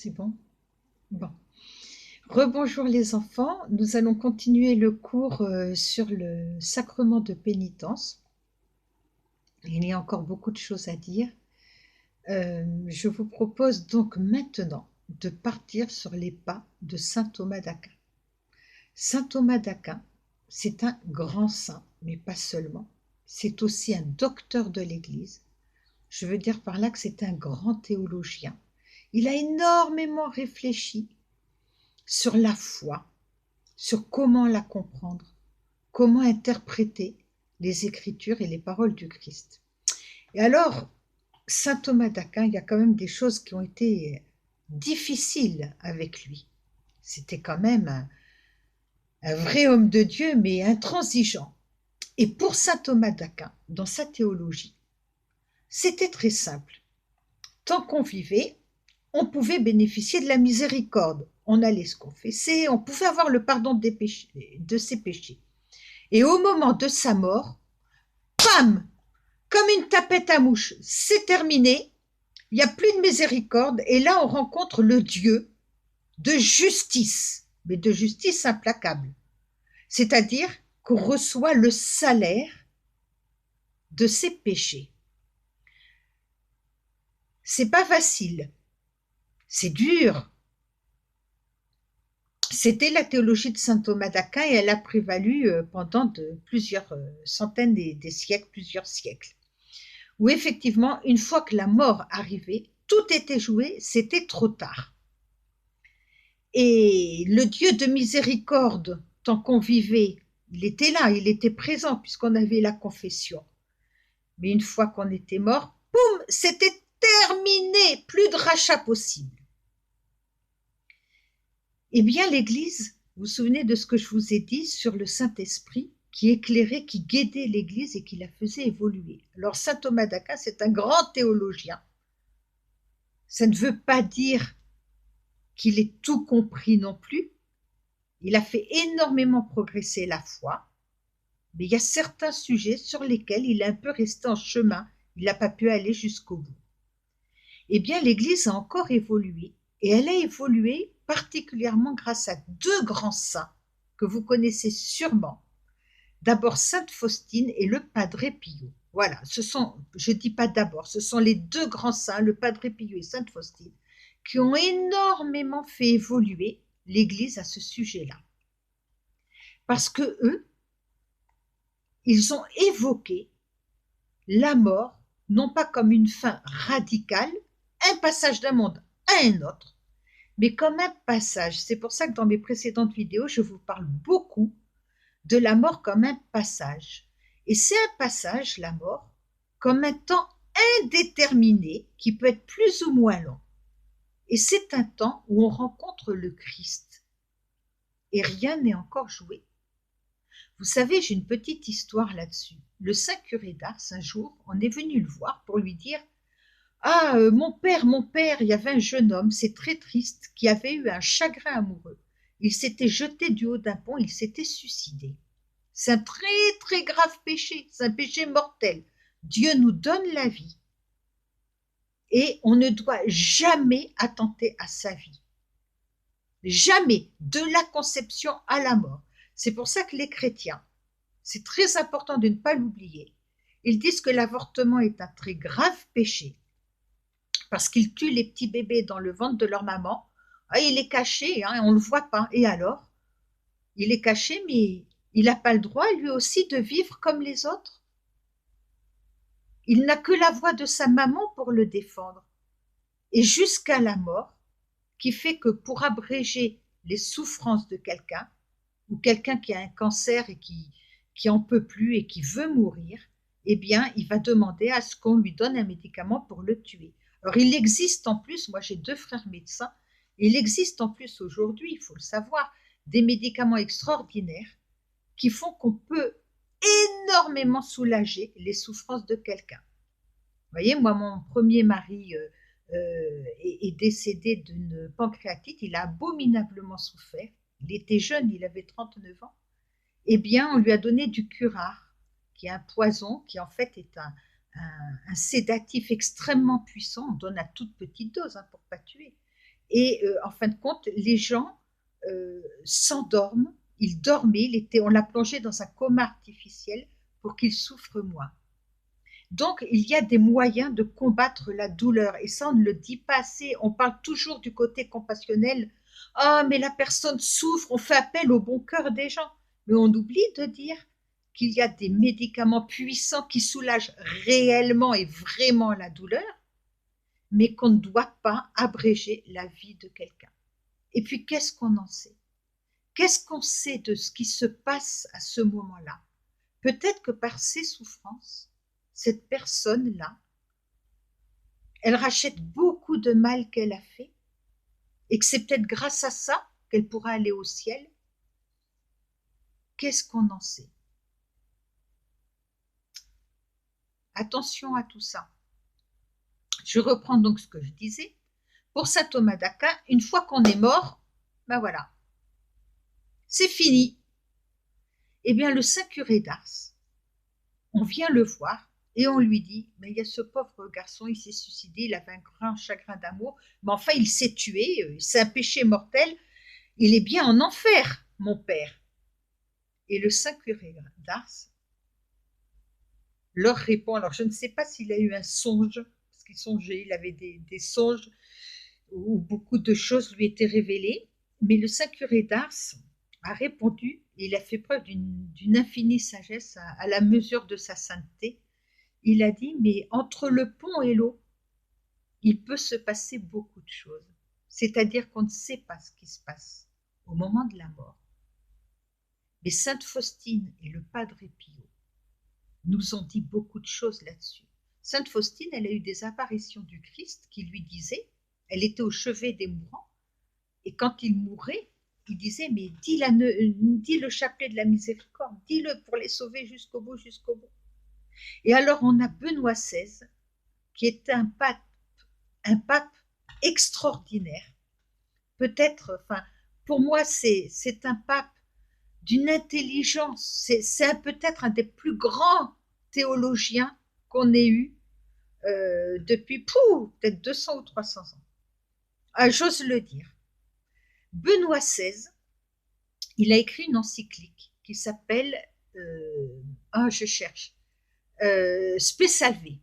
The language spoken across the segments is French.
C'est bon? Bon. Rebonjour les enfants, nous allons continuer le cours sur le sacrement de pénitence. Il y a encore beaucoup de choses à dire. Je vous propose donc maintenant de partir sur les pas de saint Thomas d'Aquin. Saint Thomas d'Aquin, c'est un grand saint, mais pas seulement. C'est aussi un docteur de l'Église. Je veux dire par là que c'est un grand théologien. Il a énormément réfléchi sur la foi, sur comment la comprendre, comment interpréter les Écritures et les paroles du Christ. Et alors, saint Thomas d'Aquin, il y a quand même des choses qui ont été difficiles avec lui. C'était quand même un vrai homme de Dieu, mais intransigeant. Et pour saint Thomas d'Aquin, dans sa théologie, c'était très simple. Tant qu'on vivait, on pouvait bénéficier de la miséricorde. On allait se confesser, on pouvait avoir le pardon de ses péchés. Et au moment de sa mort, pam, comme une tapette à mouche, c'est terminé, il n'y a plus de miséricorde, et là on rencontre le Dieu de justice, mais de justice implacable. C'est-à-dire qu'on reçoit le salaire de ses péchés. C'est pas facile, c'est dur. C'était la théologie de saint Thomas d'Aquin et elle a prévalu pendant plusieurs centaines des siècles, plusieurs siècles. Où effectivement, une fois que la mort arrivait, tout était joué, c'était trop tard. Et le Dieu de miséricorde, tant qu'on vivait, il était là, il était présent puisqu'on avait la confession. Mais une fois qu'on était mort, boum, c'était terminé, plus de rachat possible. Eh bien, l'Église, vous vous souvenez de ce que je vous ai dit sur le Saint-Esprit qui éclairait, qui guidait l'Église et qui la faisait évoluer. Alors, saint Thomas d'Aquin, c'est un grand théologien. Ça ne veut pas dire qu'il ait tout compris non plus. Il a fait énormément progresser la foi, mais il y a certains sujets sur lesquels il est un peu resté en chemin. Il n'a pas pu aller jusqu'au bout. Eh bien, l'Église a encore évolué, et elle a évolué particulièrement grâce à deux grands saints que vous connaissez sûrement. D'abord Sainte Faustine et le Padre Pio. Voilà, je ne dis pas d'abord, ce sont les deux grands saints, le Padre Pio et Sainte Faustine, qui ont énormément fait évoluer l'Église à ce sujet-là. Parce que eux, ils ont évoqué la mort, non pas comme une fin radicale, un passage d'un monde à un autre, mais comme un passage. C'est pour ça que dans mes précédentes vidéos, je vous parle beaucoup de la mort comme un passage. Et c'est un passage, la mort, comme un temps indéterminé qui peut être plus ou moins long. Et c'est un temps où on rencontre le Christ. Et rien n'est encore joué. Vous savez, j'ai une petite histoire là-dessus. Le saint curé d'Ars, un jour, on est venu le voir pour lui dire « Ah, mon père, il y avait un jeune homme, c'est très triste, qui avait eu un chagrin amoureux. Il s'était jeté du haut d'un pont, il s'était suicidé. C'est un très, très grave péché, c'est un péché mortel. Dieu nous donne la vie. Et on ne doit jamais attenter à sa vie. Jamais, de la conception à la mort. C'est pour ça que les chrétiens, c'est très important de ne pas l'oublier, ils disent que l'avortement est un très grave péché parce qu'il tue les petits bébés dans le ventre de leur maman. Ah, il est caché, hein, on ne le voit pas. Et alors? Il est caché, mais il n'a pas le droit, lui aussi, de vivre comme les autres. Il n'a que la voix de sa maman pour le défendre. Et jusqu'à la mort, qui fait que pour abréger les souffrances de quelqu'un, ou quelqu'un qui a un cancer et qui en peut plus et qui veut mourir, eh bien, il va demander à ce qu'on lui donne un médicament pour le tuer. Alors, il existe en plus, moi j'ai deux frères médecins, il existe en plus aujourd'hui, il faut le savoir, des médicaments extraordinaires qui font qu'on peut énormément soulager les souffrances de quelqu'un. Vous voyez, moi, mon premier mari est décédé d'une pancréatite, il a abominablement souffert, il était jeune, il avait 39 ans, eh bien, on lui a donné du curare, qui est un poison, qui en fait est un sédatif extrêmement puissant, on donne à toute petite dose pour ne pas tuer. Et en fin de compte, les gens s'endorment, il dormait, on l'a plongé dans un coma artificiel pour qu'il souffre moins. Donc, il y a des moyens de combattre la douleur, et ça, on ne le dit pas assez. On parle toujours du côté compassionnel. Ah, mais la personne souffre, on fait appel au bon cœur des gens. Mais on oublie de dire qu'il y a des médicaments puissants qui soulagent réellement et vraiment la douleur, mais qu'on ne doit pas abréger la vie de quelqu'un. Et puis, qu'est-ce qu'on en sait? Qu'est-ce qu'on sait de ce qui se passe à ce moment-là? Peut-être que par ses souffrances, cette personne-là, elle rachète beaucoup de mal qu'elle a fait, et que c'est peut-être grâce à ça qu'elle pourra aller au ciel. Qu'est-ce qu'on en sait? Attention à tout ça. Je reprends donc ce que je disais. Pour saint Thomas d'Aquin, une fois qu'on est mort, ben voilà, c'est fini. Eh bien, le saint curé d'Ars, on vient le voir et on lui dit, mais il y a ce pauvre garçon, il s'est suicidé, il avait un grand chagrin d'amour, mais enfin il s'est tué, c'est un péché mortel, il est bien en enfer, mon père. Et le saint curé d'Ars leur répond, alors je ne sais pas s'il a eu un songe, parce qu'il songeait, il avait des songes où beaucoup de choses lui étaient révélées, mais le saint curé d'Ars a répondu, et il a fait preuve d'une infinie sagesse à la mesure de sa sainteté. Il a dit, mais entre le pont et l'eau, il peut se passer beaucoup de choses. C'est-à-dire qu'on ne sait pas ce qui se passe au moment de la mort. Mais sainte Faustine et le Padre Pio nous ont dit beaucoup de choses là-dessus. Sainte Faustine, elle a eu des apparitions du Christ qui lui disaient, elle était au chevet des mourants, et quand il mourait, il disait, mais dis le chapelet de la miséricorde, dis-le pour les sauver jusqu'au bout, jusqu'au bout. Et alors on a Benoît XVI, qui est un pape extraordinaire. Peut-être, enfin, pour moi, c'est un pape d'une intelligence. C'est peut-être un des plus grands théologiens qu'on ait eu depuis peut-être 200 ou 300 ans. Ah, j'ose le dire. Benoît XVI, il a écrit une encyclique qui s'appelle, je cherche, Spe Salvé.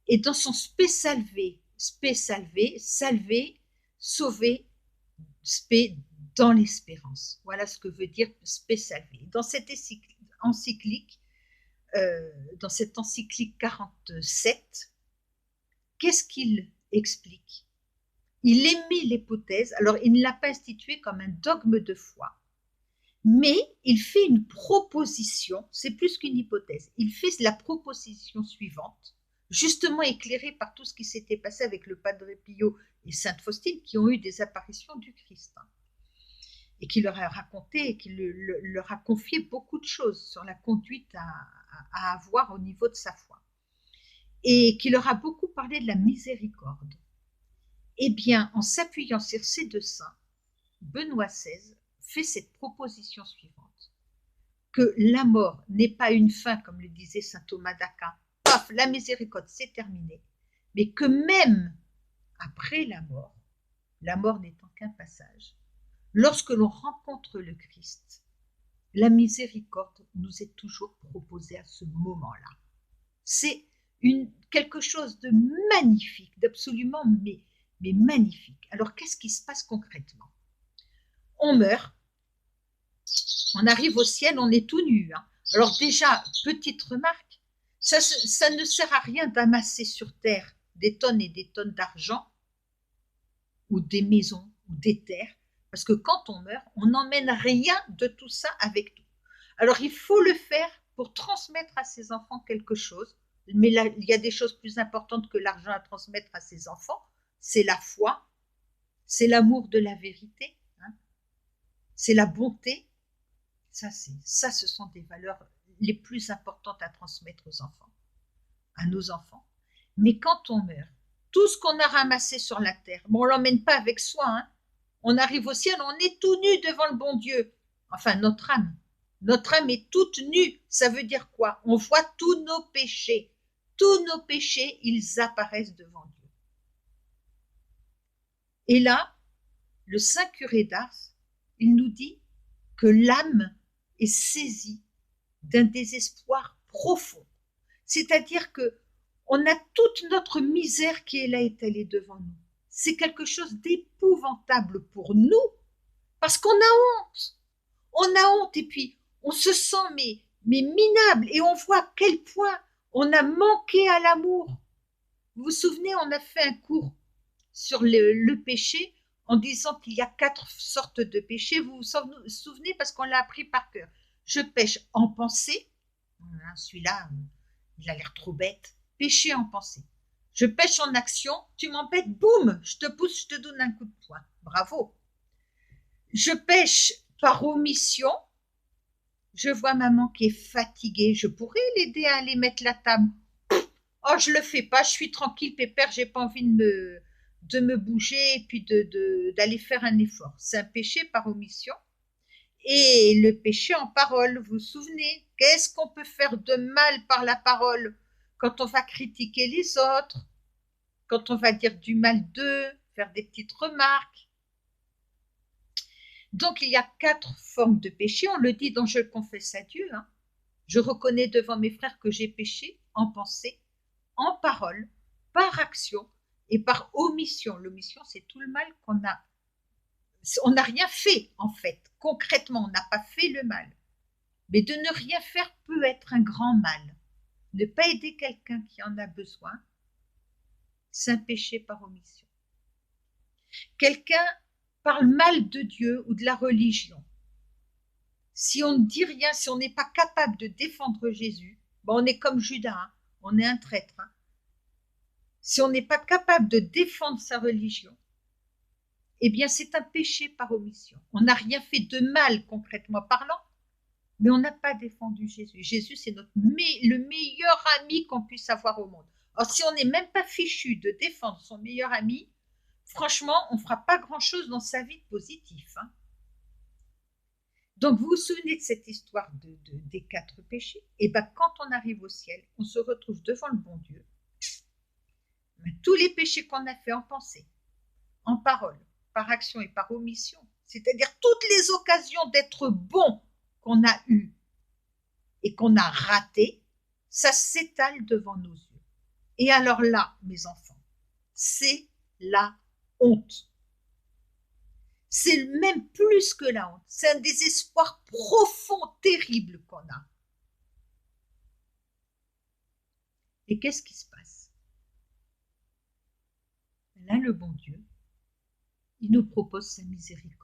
Et dans son Spe Salvé, salver, sauver, spé dans l'espérance. Voilà ce que veut dire Spe Salvé. Dans cette encyclique, dans cette encyclique 47, qu'est-ce qu'il explique? Il émet l'hypothèse, alors il ne l'a pas institué comme un dogme de foi, mais il fait une proposition, c'est plus qu'une hypothèse, il fait la proposition suivante, justement éclairée par tout ce qui s'était passé avec le Padre Pio et Sainte Faustine, qui ont eu des apparitions du Christ, et qui leur a raconté, et qui leur a confié beaucoup de choses sur la conduite à avoir au niveau de sa foi, et qui leur a beaucoup parlé de la miséricorde. Eh bien, en s'appuyant sur ces deux saints, Benoît XVI fait cette proposition suivante, que la mort n'est pas une fin, comme le disait saint Thomas d'Aquin, paf, la miséricorde, c'est terminé, mais que même après la mort n'étant qu'un passage, lorsque l'on rencontre le Christ, la miséricorde nous est toujours proposée à ce moment-là. C'est quelque chose de magnifique, d'absolument mais magnifique. Alors, qu'est-ce qui se passe concrètement? On meurt, on arrive au ciel, on est tout nu. Alors déjà, petite remarque, ça ne sert à rien d'amasser sur terre des tonnes et des tonnes d'argent, ou des maisons, ou des terres, parce que quand on meurt, on n'emmène rien de tout ça avec nous. Alors il faut le faire pour transmettre à ses enfants quelque chose, mais là, il y a des choses plus importantes que l'argent à transmettre à ses enfants, c'est la foi, c'est l'amour de la vérité, c'est la bonté. Ça, ce sont des valeurs les plus importantes à transmettre aux enfants, à nos enfants. Mais quand on meurt, tout ce qu'on a ramassé sur la terre, on ne l'emmène pas avec soi. On arrive au ciel, on est tout nu devant le bon Dieu. Enfin, notre âme. Notre âme est toute nue. Ça veut dire quoi? On voit tous nos péchés. Tous nos péchés, ils apparaissent devant Dieu. Et là, le saint curé d'Ars, il nous dit que l'âme est saisie d'un désespoir profond. C'est-à-dire que on a toute notre misère qui est là étalée devant nous. C'est quelque chose d'épouvantable pour nous, parce qu'on a honte. On a honte et puis on se sent mais minable et on voit à quel point on a manqué à l'amour. Vous vous souvenez, on a fait un cours sur le péché en disant qu'il y a 4 sortes de péchés. Vous vous souvenez parce qu'on l'a appris par cœur. Je pêche en pensée. Celui-là, il a l'air trop bête. Péché en pensée. Je pêche en action. Tu m'embêtes, boum, je te pousse, je te donne un coup de poing. Bravo. Je pêche par omission. Je vois maman qui est fatiguée. Je pourrais l'aider à aller mettre la table. Oh, je le fais pas. Je suis tranquille, pépère. J'ai pas envie de me bouger et puis d'aller faire un effort. C'est un péché par omission. Et le péché en parole, vous vous souvenez? Qu'est-ce qu'on peut faire de mal par la parole quand on va critiquer les autres, quand on va dire du mal d'eux, faire des petites remarques? Donc il y a 4 formes de péché, on le dit, dont je confesse à Dieu. Hein. Je reconnais devant mes frères que j'ai péché en pensée, en parole, par action et par omission. L'omission, c'est tout le mal qu'on a. On n'a rien fait, en fait. Concrètement, on n'a pas fait le mal. Mais de ne rien faire peut être un grand mal. Ne pas aider quelqu'un qui en a besoin, c'est un péché par omission. Quelqu'un parle mal de Dieu ou de la religion. Si on ne dit rien, si on n'est pas capable de défendre Jésus, on est comme Judas, hein, on est un traître. Hein. Si on n'est pas capable de défendre sa religion, eh bien c'est un péché par omission. On n'a rien fait de mal concrètement parlant, mais on n'a pas défendu Jésus. Jésus, c'est le meilleur ami qu'on puisse avoir au monde. Alors, si on n'est même pas fichu de défendre son meilleur ami, franchement, on ne fera pas grand-chose dans sa vie de positif. Hein. Donc, vous vous souvenez de cette histoire des 4 péchés? Et bien, quand on arrive au ciel, on se retrouve devant le bon Dieu. Tous les péchés qu'on a fait en pensée, en parole, par action et par omission, c'est-à-dire toutes les occasions d'être bon qu'on a eues et qu'on a raté, ça s'étale devant nos yeux. Et alors là, mes enfants, c'est la honte. C'est même plus que la honte. C'est un désespoir profond, terrible qu'on a. Et qu'est-ce qui se passe? Là, le bon Dieu, il nous propose sa miséricorde.